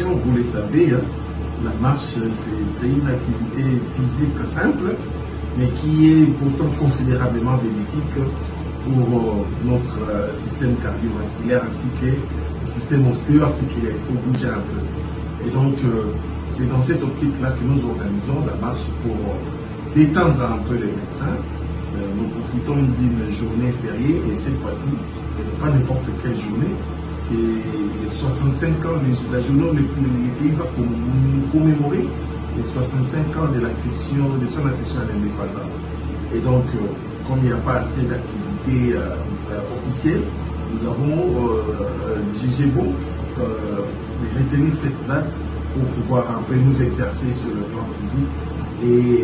mobilisation, vous le savez, hein, la marche, c'est une activité physique simple, mais qui est pourtant considérablement bénéfique pour notre système cardiovasculaire ainsi que le système ostéo-articulaire. Il faut bouger un peu. Et donc, c'est dans cette optique-là que nous organisons la marche pour détendre un peu les médecins. Nous profitons d'une journée fériée et cette fois-ci, ce n'est pas n'importe quelle journée. C'est les 65 ans de la journée où le pays va commémorer les 65 ans de son accession à l'indépendance. Et donc, comme il n'y a pas assez d'activités officielles, nous avons jugé bon de retenir cette date pour pouvoir un peu nous exercer sur le plan physique et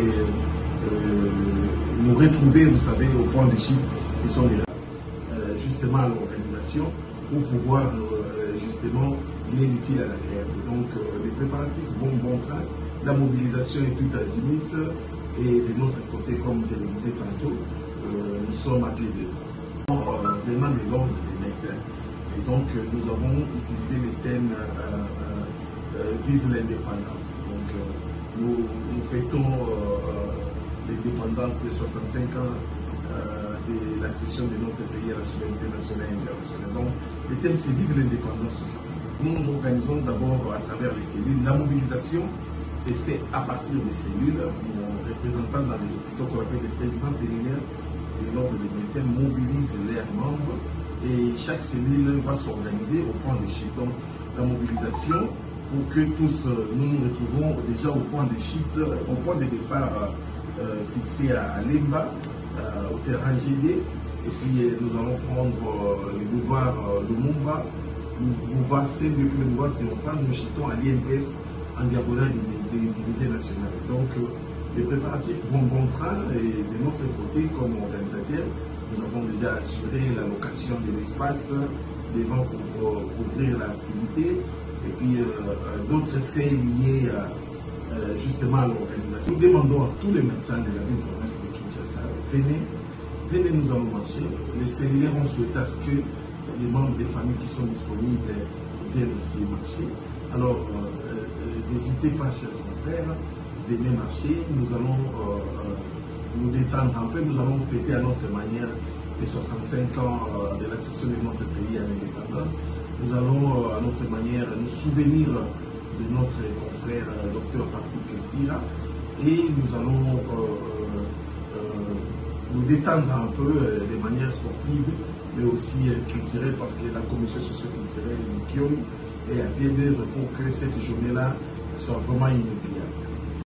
nous retrouver, vous savez, au point de chute. Ce sont justement à l'organisation pour pouvoir justement lier l'utile à l'agréable. Donc les préparatifs vont bon train, la mobilisation est tout azimut et de notre côté, comme je le disais tantôt, nous sommes à pied de vraiment de l'ordre des médecins. Et donc nous avons utilisé les thèmes Vive l'indépendance. Donc nous fêtons l'indépendance de 65 ans de l'accession de notre pays à la souveraineté nationale et internationale. Donc, le thème, c'est Vive l'indépendance, tout ça. Nous nous organisons d'abord à travers les cellules. La mobilisation s'est faite à partir des cellules. Nos représentants dans les hôpitaux qu'on appelle des présidents cellulaires de l'ordre des médecins mobilisent leurs membres et chaque cellule va s'organiser au point de chute. Donc, la mobilisation pour que tous nous nous retrouvons déjà au point de chute, au point de départ fixé à Lemba, au terrain GD, et puis nous allons prendre le boulevard Lumumba, le boulevard Sembe, puis le boulevard Triomphal. Nous chutons à l'INPS en diagonale du musée national. Donc les préparatifs vont bon train et de notre côté, comme organisateur, nous avons déjà assuré la location de l'espace devant pour couvrir l'activité et puis d'autres faits liés justement à l'organisation. Nous demandons à tous les médecins de la ville-province de Kinshasa, venez, nous allons marcher. Les cellulaires ont souhaité à ce que les membres des familles qui sont disponibles viennent aussi marcher. Alors, n'hésitez pas, chers confrères, venez marcher. Nous allons nous détendre un peu. Nous allons fêter à notre manière les 65 ans de l'accession de notre pays à l'indépendance. Nous allons à notre manière nous souvenir de notre confrère Dr Patrick Pira et nous allons nous détendre un peu de manière sportive mais aussi culturelle parce que la commission socio-culturelle du Kiom est à pied d'œuvre pour que cette journée-là soit vraiment inoubliable.